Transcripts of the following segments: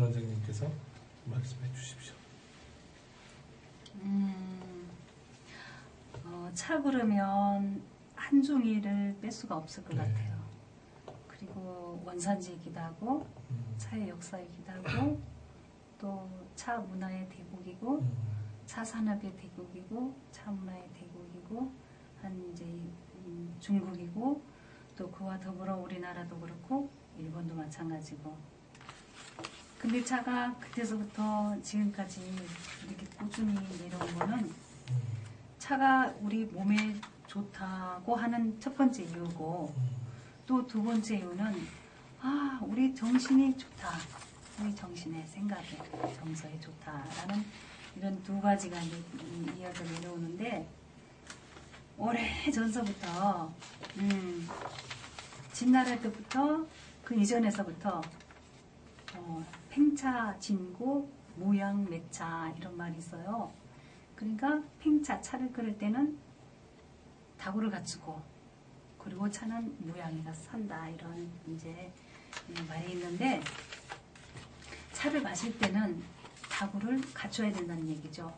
전원장님께서 말씀해 주십시오. 차 그러면 한 종이를 뺄 수가 없을 것 네. 같아요. 그리고 원산지이기도 하고 차의 역사이기도 하고 또 차 문화의 대국이고 차 산업의 대국이고 차 문화의 대국이고 한 이제 중국이고 또 그와 더불어 우리나라도 그렇고 일본도 마찬가지고. 근데 차가 그때서부터 지금까지 이렇게 꾸준히 내려온 거는 차가 우리 몸에 좋다고 하는 첫 번째 이유고 또 두 번째 이유는 우리 정신이 좋다. 우리 정신의 생각에 정서에 좋다라는 이런 두 가지가 이어져 내려오는데 오래 전서부터 진나라 때부터 그 이전에서부터 팽차, 진고, 무양, 매차 이런 말이 있어요. 그러니까 팽차, 차를 끓일 때는 다구를 갖추고 그리고 차는 무양이가 산다 이런 이제 말이 있는데 차를 마실 때는 다구를 갖춰야 된다는 얘기죠.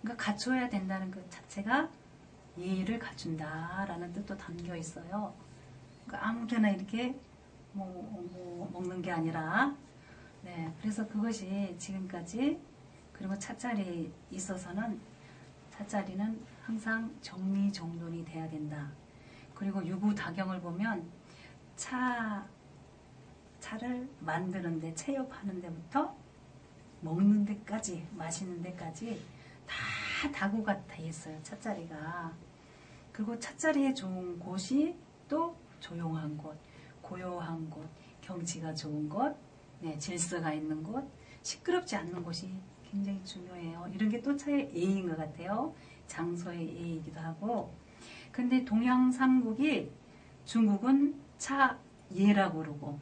그러니까 갖춰야 된다는 것 자체가 예의를 갖춘다라는 뜻도 담겨 있어요. 그러니까 아무데나 이렇게 먹는 게 아니라 그래서 그것이 지금까지 그리고 차자리에 있어서는 차자리는 항상 정리정돈이 돼야 된다. 그리고 유구다경을 보면 차를 만드는데 체협하는 데부터 먹는 데까지 마시는 데까지 다 다구가 돼 있어요. 차자리가. 그리고 차자리에 좋은 곳이 또 조용한 곳, 고요한 곳, 경치가 좋은 곳, 질서가 있는 곳, 시끄럽지 않는 곳이 굉장히 중요해요. 이런 게 또 차의 예의인 것 같아요. 장소의 예의이기도 하고. 근데 동양삼국이 중국은 차예라고 그러고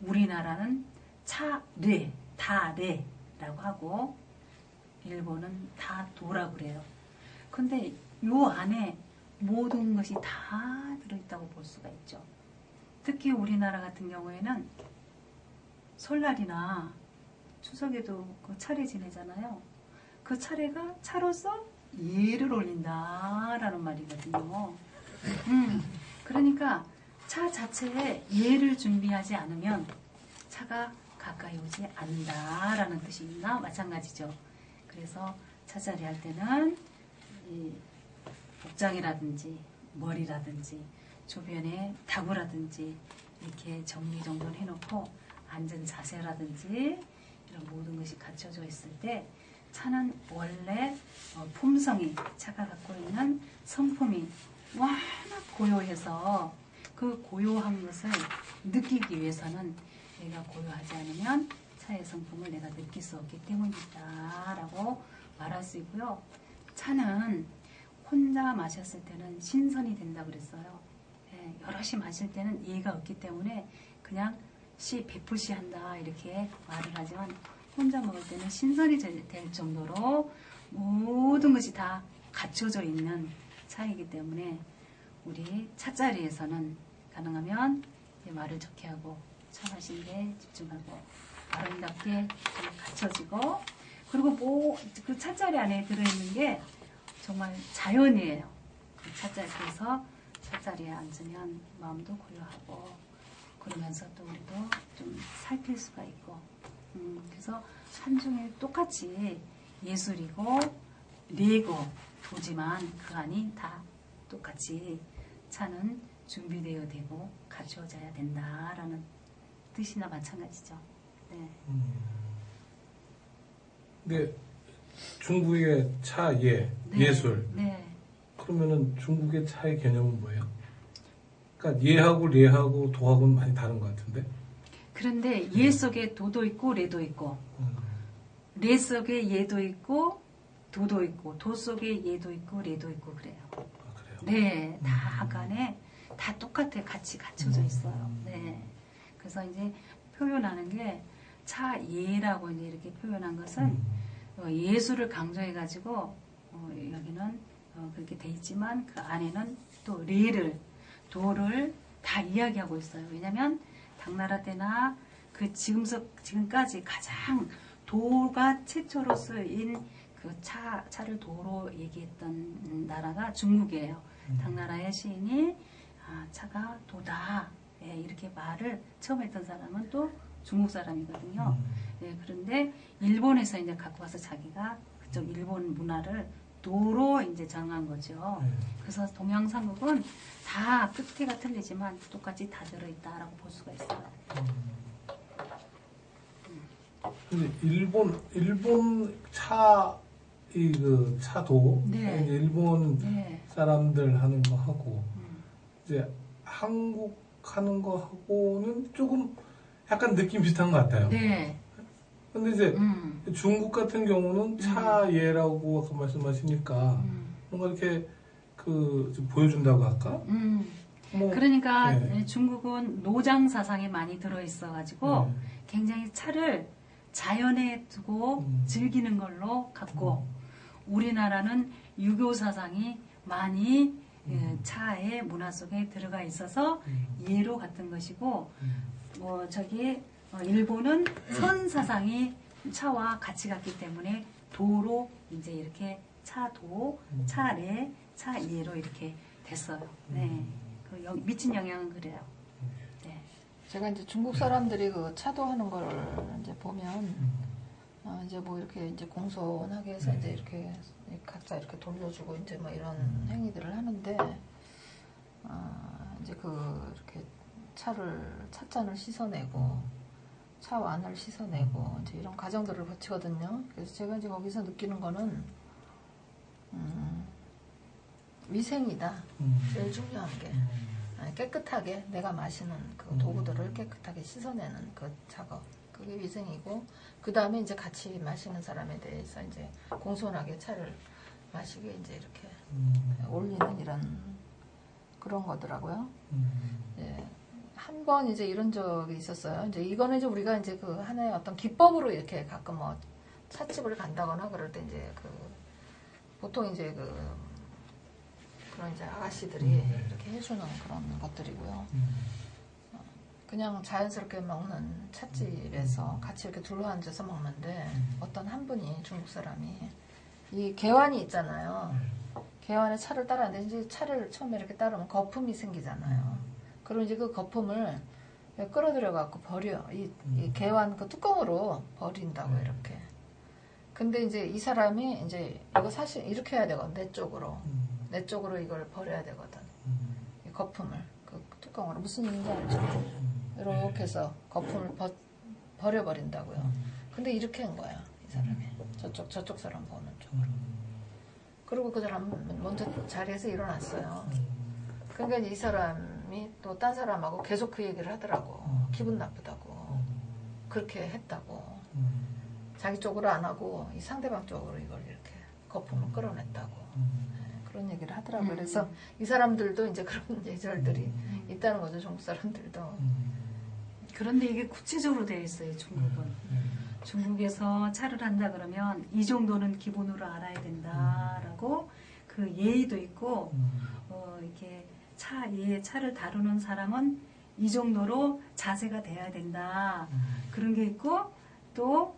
우리나라는 차례, 다례라고 하고 일본은 다도라고 그래요. 근데 요 안에 모든 것이 다 들어있다고 볼 수가 있죠. 특히 우리나라 같은 경우에는 설날이나 추석에도 그 차례 지내잖아요. 그 차례가 차로서 예를 올린다라는 말이거든요. 그러니까 차 자체에 예를 준비하지 않으면 차가 가까이 오지 않는다라는 뜻이나 마찬가지죠. 그래서 차자리 할 때는 이 복장이라든지 머리라든지 주변에 다구라든지 이렇게 정리정돈 해놓고 앉은 자세라든지 이런 모든 것이 갖춰져 있을 때 차는 원래 품성이 차가 갖고 있는 성품이 워낙 고요해서 그 고요한 것을 느끼기 위해서는 내가 고요하지 않으면 차의 성품을 내가 느낄 수 없기 때문이다 라고 말할 수 있고요. 차는 혼자 마셨을 때는 신선이 된다 그랬어요. 여럿이 마실 때는 예의가 없기 때문에 그냥 베푸시 한다 이렇게 말을 하지만 혼자 먹을 때는 신선이 될 정도로 모든 것이 다 갖춰져 있는 차이기 때문에 우리 차자리에서는 가능하면 말을 적게 하고 차 마시는데 집중하고 아름답게 갖춰지고 그리고 그 차자리 안에 들어있는 게 정말 자연이에요. 그 차자리에서 차자리에 앉으면 마음도 고요하고 그러면서 또 우리도 좀 살필 수가 있고 그래서 한중에 똑같이 예술이고 례고 도지만 그 안이 다 똑같이 차는 준비되어야 되고 갖추어져야 된다라는 뜻이나 마찬가지죠. 네. 근데 중국의 차예, 예술. 네. 그러면은 중국의 차의 개념은 뭐예요? 그러니까 예하고 레하고 도하고는 많이 다른 것 같은데. 그런데 예 속에 도도 있고 레도 있고 레 속에 예도 있고 도도 있고 도 속에 예도 있고 레도 있고 그래요. 그래요? 네, 다 간에 다 똑같아 같이 갖춰져 있어요. 네, 그래서 이제 표현하는 게 차예라고 이제 이렇게 표현한 것은 예술을 강조해가지고 여기는 그렇게 돼 있지만 그 안에는 또 레를 도를 다 이야기하고 있어요. 왜냐하면 당나라 때나 지금까지 가장 도가 최초로 쓰인 그 차를 도로 얘기했던 나라가 중국이에요. 당나라의 시인이 차가 도다. 예, 이렇게 말을 처음 했던 사람은 또 중국 사람이거든요. 예, 그런데 일본에서 이제 갖고 와서 자기가 그쪽 일본 문화를 도로 이제 정한 거죠. 그래서 동양삼국은 다 끝에가 틀리지만 똑같이 다 들어있다라고 볼 수가 있어요. 근데 일본 그 차도 네. 이제 일본 네. 사람들 하는 거 하고 이제 한국 하는 거 하고는 조금 약간 느낌 비슷한 것 같아요. 네. 근데 이제 중국 같은 경우는 차예라고 아까 말씀하시니까 뭔가 이렇게 좀 보여준다고 할까? 뭐, 그러니까 네. 중국은 노장 사상이 많이 들어있어가지고 굉장히 차를 자연에 두고 즐기는 걸로 갖고 우리나라는 유교 사상이 많이 차의 문화 속에 들어가 있어서 예로 같은 것이고 일본은 선 사상이 차와 같이 갔기 때문에 도로 이제 이렇게 차도, 차례, 차예로 이렇게 됐어요. 네. 미친 영향은 그래요. 네. 제가 이제 중국 사람들이 그 차도하는 걸 이제 보면 이제 뭐 이렇게 이제 공손하게 해서 이제 이렇게 각자 이렇게 돌려주고 이제 뭐 이런 행위들을 하는데 이제 이렇게 찻잔을 씻어내고 차완을 씻어내고 이제 이런 과정들을 거치거든요. 그래서 제가 이제 거기서 느끼는 거는 위생이다. 제일 중요한 게 깨끗하게 내가 마시는 그 도구들을 깨끗하게 씻어내는 그 작업. 그게 위생이고 그 다음에 이제 같이 마시는 사람에 대해서 이제 공손하게 차를 마시게 이제 이렇게 올리는 이런 그런 거더라고요. 예. 한 번 이제 이런 적이 있었어요. 이제 이거는 이제 우리가 이제 그 하나의 어떤 기법으로 이렇게 가끔 뭐 찻집을 간다거나 그럴 때 이제 보통 이제 그런 이제 아가씨들이 이렇게 해주는 그런 것들이고요. 그냥 자연스럽게 먹는 찻집에서 같이 이렇게 둘러앉아서 먹는데 어떤 한 분이 중국 사람이 이 개완이 있잖아요. 개완에 차를 따르는데 이제 차를 처음에 이렇게 따르면 거품이 생기잖아요. 그럼 이제 그 거품을 끌어들여 갖고 버려. 이 개완 그 뚜껑으로 버린다고 이렇게. 근데 이제 이 사람이 이제 이거 사실 이렇게 해야 되거든. 내 쪽으로 이걸 버려야 되거든. 이 거품을 그 뚜껑으로 무슨 얘기인지 알죠? 이렇게 해서 거품을 버려버린다고요. 근데 이렇게 한 거야 이 사람이. 저쪽 사람 보는 쪽으로. 그리고 그 사람 먼저 자리에서 일어났어요. 그러니까 이 사람이 또 딴 사람하고 계속 그 얘기를 하더라고. 기분 나쁘다고. 그렇게 했다고. 자기 쪽으로 안 하고 이 상대방 쪽으로 이걸 이렇게 거품을 끌어냈다고. 그런 얘기를 하더라고요. 그래서 이 사람들도 이제 그런 예절들이 있다는 거죠. 중국 사람들도. 그런데 이게 구체적으로 되어 있어요. 중국은. 중국에서 차를 한다 그러면 이 정도는 기본으로 알아야 된다라고 그 예의도 있고 이렇게 차를 다루는 사람은 이 정도로 자세가 돼야 된다. 그런 게 있고 또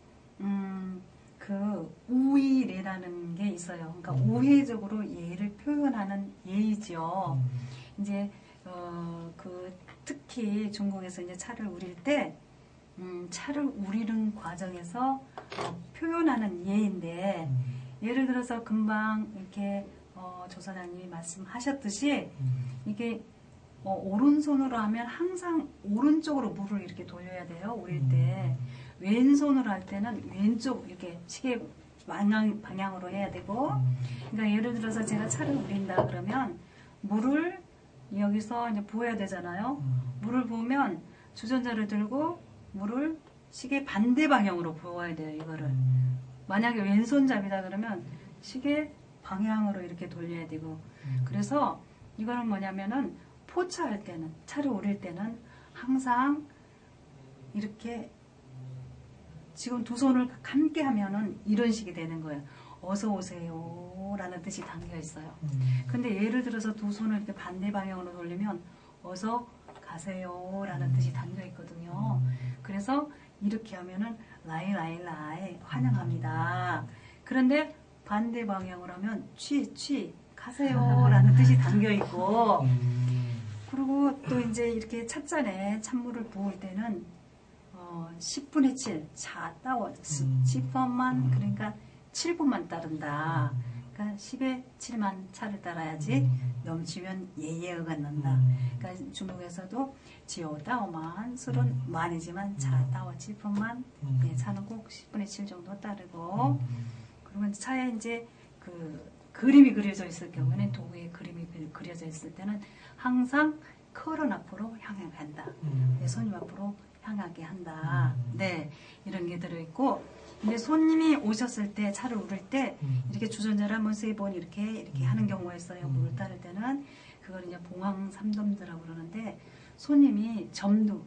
그 우의례라는 게 있어요. 그러니까 우회적으로 예의를 표현하는 예의죠. 이제 특히 중국에서 이제 차를 우릴 때 차를 우리는 과정에서 표현하는 예인데 예를 들어서 금방 이렇게 조사장님이 말씀하셨듯이 이게 오른손으로 하면 항상 오른쪽으로 물을 이렇게 돌려야 돼요. 우릴 때 왼손으로 할 때는 왼쪽 이렇게 시계 방향으로 해야 되고 그러니까 예를 들어서 제가 차를 우린다 그러면 물을 여기서 이제 부어야 되잖아요. 물을 부으면 주전자를 들고 물을 시계 반대 방향으로 부어야 돼요. 이거를 만약에 왼손잡이다 그러면 시계 방향으로 이렇게 돌려야 되고 그래서 이거는 뭐냐면은 포차할 때는 차를 우릴 때는 항상 이렇게 지금 두 손을 함께 하면은 이런 식이 되는 거예요. 어서 오세요 라는 뜻이 담겨 있어요. 근데 예를 들어서 두 손을 이렇게 반대 방향으로 돌리면 어서 가세요 라는 뜻이 담겨 있거든요. 그래서 이렇게 하면은 라이 환영합니다. 그런데 반대 방향으로 하면 취 가세요라는 뜻이 담겨 있고 그리고 또 이제 이렇게 찻잔에 찬물을 부을 때는 10분의 7, 차 따워 10번만 그러니까 7분만 따른다. 그러니까 10에 7만 차를 따라야지 넘치면 예예어가 난다. 그러니까 중국에서도 지오 따오만 술은 만이지만 차 따워 7분만 차는 꼭 10분의 7 정도 따르고 그리고 이제 차에 이제 그 그림이 그려져 있을 경우에는 도구에 그림이 그려져 있을 때는 항상 커런 앞으로 향하게 한다. 손님 앞으로 향하게 한다. 네, 이런 게 들어있고 근데 손님이 오셨을 때 차를 우릴 때 이렇게 주전자를 한번 3번 이렇게 하는 경우가 있어요. 물을 따를 때는 그걸 이제 봉황 삼덤드라고 그러는데 손님이 점두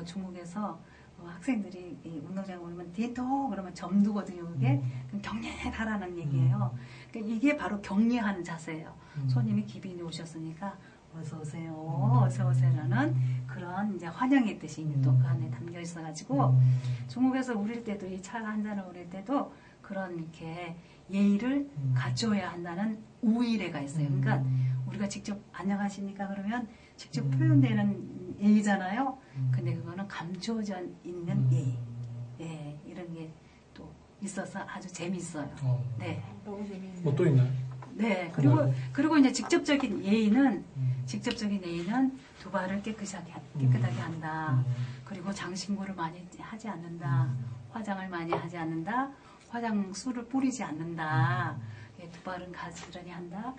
중국에서 학생들이 운동장에 오면 디토 그러면 점두거든요. 그게 격려하라는 얘기예요. 그러니까 이게 바로 격려하는 자세예요. 손님이 기빈이 오셨으니까 어서 오세요, 어서 오세요라는 그런 이제 환영의 뜻이 또 그 안에 담겨 있어가지고 중국에서 우릴 때도 이 차 한 잔을 우릴 때도 그런 이렇게 예의를 갖춰야 한다는 우의례가 있어요. 그러니까 우리가 직접 안녕하십니까 그러면 직접 표현되는 예의잖아요. 근데 그거는 감춰져 있는 예의, 예, 이런 게 또 있어서 아주 재밌어요. 네. 너무 재밌네요. 뭐 또 있나요? 네. 그리고 이제 직접적인 예의는 두 발을 깨끗하게 한다. 그리고 장신구를 많이 하지 않는다. 화장을 많이 하지 않는다. 화장수를 뿌리지 않는다. 두 발은 가지런히 한다.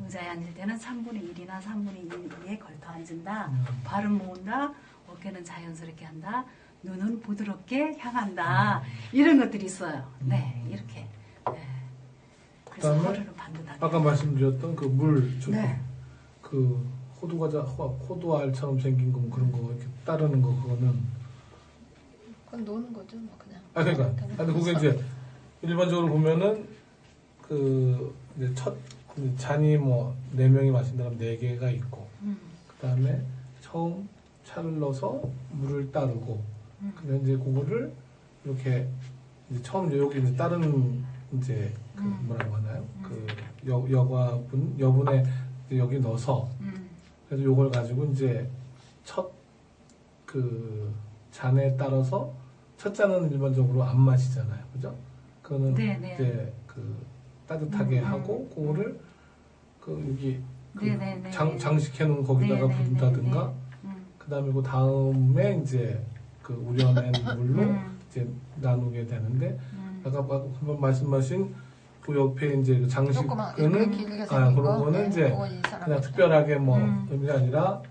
의자에 앉을 때는 3분의 1이나 3분의 2에 걸터 앉는다. 발은 모은다. 어깨는 자연스럽게 한다. 눈은 부드럽게 향한다. 이런 것들이 있어요. 네, 이렇게. 네. 그래서 그다음에 허리를 반듯하게. 아까 말씀드렸던 그 물, 네. 그 호두알처럼 생긴 거 그런 거 이렇게 따르는 거 그거는 그건 노는 거죠, 뭐 그냥. 그러니까 근데 그게 이제 일반적으로 보면은 그 이제 첫 잔이 뭐 4명이 마신다면 4개가 있고 그다음에 처음 차를 넣어서 물을 따르고 근데 이제 그거를 이렇게 이제 처음 여기 이제 따르는 이제 그 뭐라고 하나요? 그 여분의 여기 넣어서 그래서 요걸 가지고 이제 첫 그 잔에 따라서 첫 잔은 일반적으로 안 마시잖아요, 그죠? 그거는 네네. 이제 그 따뜻하게 하고 그거를 그 여기 그 네네네. 장식해 놓은 거기다가 네네네. 붓는다든가 그다음에 그 다음에 이제 그 우려낸 물로 이제 나누게 되는데 아까 한번 말씀하신 그 옆에 이제 그 조그만, 장식은 이렇게 길게 생긴 그런 거? 거는 네, 이제 그건 이 사람 그냥 특별하게 뭐 의미가 아니라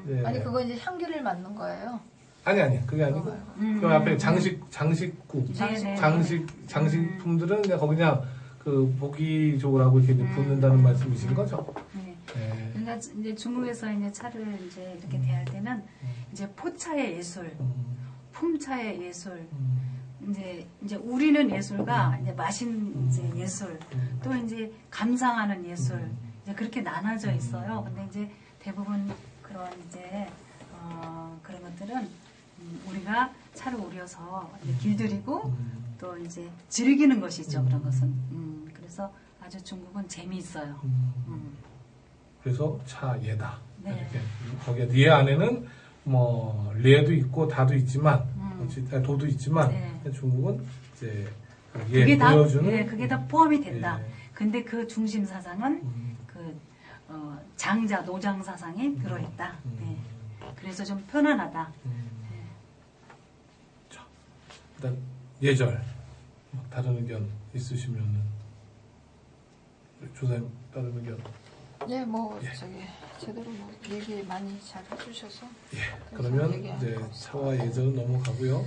네. 아니 그거 이제 향기를 맡는 거예요. 아니 그게 아니고 그 앞에 장식구 네네. 장식품들은 그냥 거기 그냥 그 보기 좋으라고 이렇게 붓는다는 말씀이신 거죠? 네. 네. 그러니까 이제 중국에서 이제 차를 이제 이렇게 대할 때는 이제 포차의 예술, 품차의 예술, 이제 우리는 예술가 이제 마신 이제 예술, 또 이제 감상하는 예술, 이제 그렇게 나눠져 있어요. 근데 이제 대부분 그런 이제 그런 것들은 우리가 차를 우려서 이제 길들이고 또 이제 즐기는 것이죠. 그런 것은. 그래서 아주 중국은 재미있어요. 그래서 차예다. 네. 이렇게 거기에 예 안에는 뭐 레도 있고 다도 있지만 도도 있지만 네. 중국은 이제 그게 다, 보여주는 예, 그게 다 포함이 된다. 예. 근데 그 중심 사상은 그 장자 노장 사상이 들어있다. 예. 그래서 좀 편안하다. 자, 일단 예절 다른 의견 있으시면은 조사님 다른 의견. 예, 뭐 저기 제대로 뭐 얘기 많이 잘 해주셔서. 예. 그러면 이제 차와 예절은 넘어가고요.